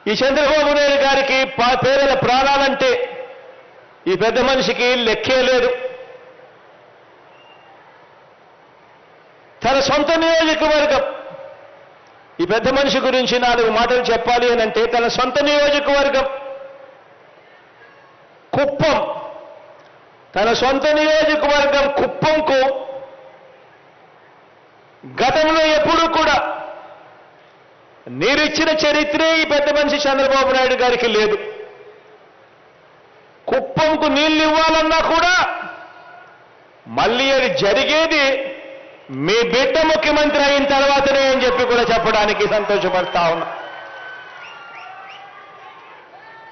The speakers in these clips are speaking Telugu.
ఈ చంద్రబాబు నాయుడు గారికి పేదల ప్రాణాలంటే ఈ పెద్ద మనిషికి లెక్కే లేదు. తన సొంత నియోజకవర్గం, ఈ పెద్ద మనిషి గురించి 4 మాటలు చెప్పాలి అని అంటే తన సొంత నియోజకవర్గం కుప్పం, తన సొంత నియోజకవర్గం కుప్పంకు గతంలో ఎప్పుడూ కూడా నీరిచ్చిన చరిత్రే ఈ పెద్ద మనిషి చంద్రబాబు నాయుడు గారికి లేదు. కుప్పంకు నీళ్లు ఇవ్వాలన్నా కూడా మళ్ళీ అది జరిగేది మీ బిడ్డ ముఖ్యమంత్రి అయిన తర్వాతనే అని చెప్పి కూడా చెప్పడానికి సంతోషపడతా ఉన్నా.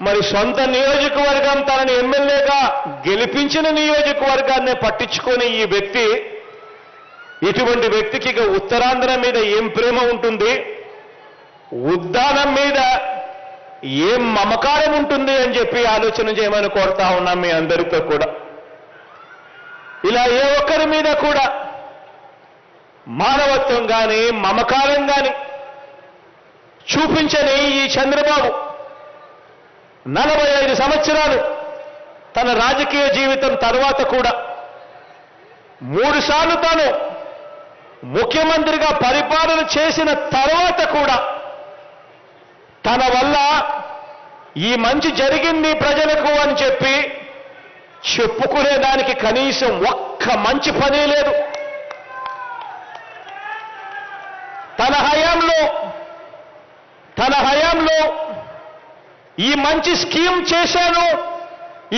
మరి సొంత నియోజకవర్గం తనని ఎమ్మెల్యేగా గెలిపించిన నియోజకవర్గాన్ని పట్టించుకొని ఈ వ్యక్తి, ఇటువంటి వ్యక్తికి ఇక ఉత్తరాంధ్ర మీద ఏం ప్రేమ ఉంటుంది, ఉద్దానం మీద ఏం మమకారం ఉంటుంది అని చెప్పి ఆలోచన చేయమని కోరుతా ఉన్నాం మీ అందరితో కూడా. ఇలా ఏ ఒక్కరి మీద కూడా మానవత్వం కానీ మమకారం కానీ చూపించని ఈ చంద్రబాబు 45 సంవత్సరాలు తన రాజకీయ జీవితం తర్వాత కూడా 3 సార్లు తాను ముఖ్యమంత్రిగా పరిపాలన చేసిన తర్వాత కూడా తన వల్ల ఈ మంచి జరిగింది ప్రజలకు అని చెప్పి చెప్పుకునేదానికి కనీసం ఒక్క మంచి పని లేదు. తన హయాంలో ఈ మంచి స్కీమ్ చేశాను,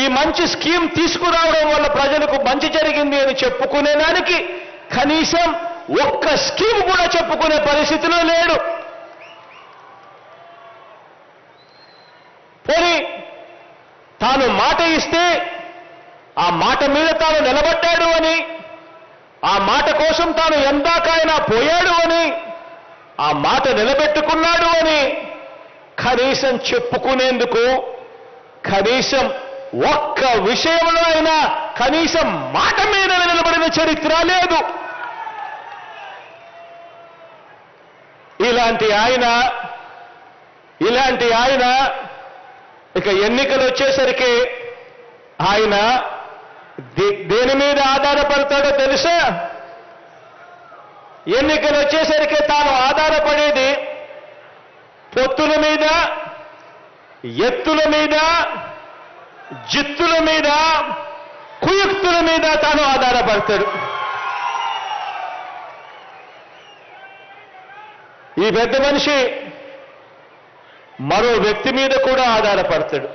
ఈ మంచి స్కీమ్ తీసుకురావడం వల్ల ప్రజలకు మంచి జరిగింది అని చెప్పుకునేదానికి కనీసం ఒక్క స్కీమ్ కూడా చెప్పుకునే పరిస్థితిలో లేడు. పోనీ తాను మాట ఇస్తే ఆ మాట మీద తాను నిలబడ్డాడు అని, ఆ మాట కోసం తాను ఎందాకైనా పోయాడు అని, ఆ మాట నిలబెట్టుకున్నాడు అని కనీసం చెప్పుకునేందుకు కనీసం ఒక్క విషయంలో అయినా కనీసం మాట మీద నిలబడిన చరిత్ర లేదు. ఇలాంటి ఆయన ఇక ఎన్నికలు వచ్చేసరికి ఆయన దేని మీద ఆధారపడతాడో తెలుసా? ఎన్నికలు వచ్చేసరికి తాను ఆధారపడేది పొత్తుల మీద, ఎత్తుల మీద, జిత్తుల మీద, కుయుక్తుల మీద తాను ఆధారపడతాడు. ఈ పెద్ద మనిషి మరో వ్యక్తి మీద కూడా ఆధారపడతాడు.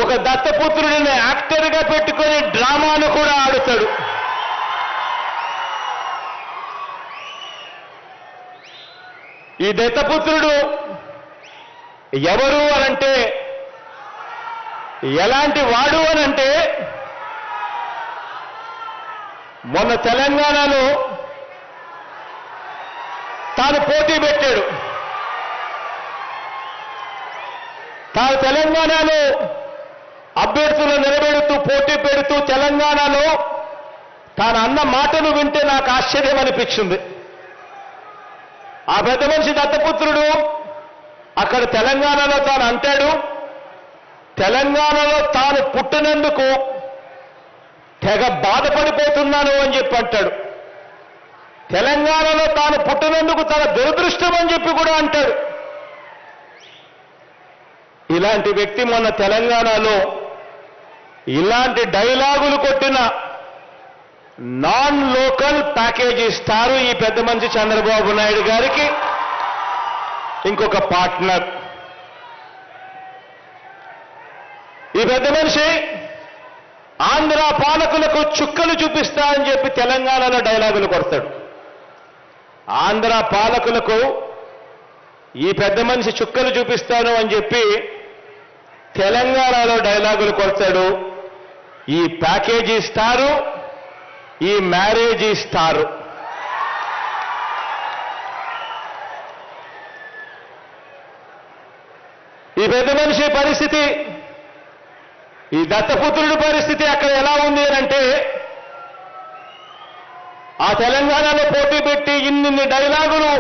ఒక దత్తపుత్రుడిని యాక్టర్గా పెట్టుకొని డ్రామాను కూడా ఆడుతాడు. ఈ దత్తపుత్రుడు ఎవరు అనంటే, ఎలాంటి వాడు అనంటే, మొన్న తెలంగాణలో తాను పోటీ పెట్టాడు. తాను తెలంగాణలో అభ్యర్థులు నిలబెడుతూ పోటీ పెడుతూ తెలంగాణలో తాను అన్న మాటలు వింటే నాకు ఆశ్చర్యం అనిపించింది. ఆ పెద్ద మనిషి దత్తపుత్రుడు అక్కడ తెలంగాణలో తాను అంటాడు, తెలంగాణలో తాను పుట్టినందుకు తెగ బాధపడిపోతున్నాను అని చెప్పి అంటాడు. తెలంగాణలో తాను పుట్టినందుకు తన దురదృష్టం అని చెప్పి కూడా అంటాడు. ఇలాంటి వ్యక్తి మొన్న తెలంగాణలో ఇలాంటి డైలాగులు కొట్టిన నాన్ లోకల్ ప్యాకేజ్ ఇస్తారు ఈ పెద్ద మనిషి చంద్రబాబు నాయుడు గారికి ఇంకొక పార్ట్నర్. ఈ పెద్ద మనిషి ఆంధ్ర పాలకులకు చుక్కలు చూపిస్తా అని చెప్పి తెలంగాణలో డైలాగులు కొడతాడు. ఆంధ్ర పాలకులకు ఈ పెద్ద మనిషి చుక్కలు చూపిస్తాను అని చెప్పి తెలంగాణలో డైలాగులు కొడతాడు. ఈ ప్యాకేజీ ఇస్తారు, ఈ మ్యారేజ్ ఇస్తారు. ఈ పెద్ద మనిషి పరిస్థితి, ఈ దత్తపుత్రుడి పరిస్థితి అక్కడ ఎలా ఉంది అంటే, ఆ తెలంగాణలో పోటీ పెట్టి ఇన్నిన్ని డైలాగులు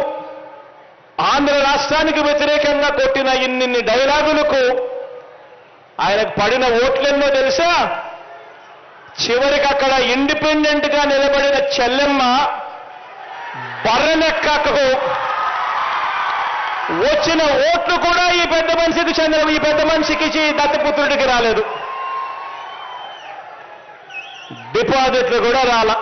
ఆంధ్ర రాష్ట్రానికి వ్యతిరేకంగా కొట్టిన ఇన్నిన్ని డైలాగులకు ఆయనకు పడిన ఓట్లెన్నో తెలుసా? చివరికి అక్కడ ఇండిపెండెంట్ గా నిలబడిన చెల్లెమ్మ బర్రెనెక్కకు వచ్చిన ఓట్లు కూడా ఈ పెద్ద మనిషికి దత్తపుత్రుడికి రాలేదు. డిపాజిట్లు కూడా రాలా.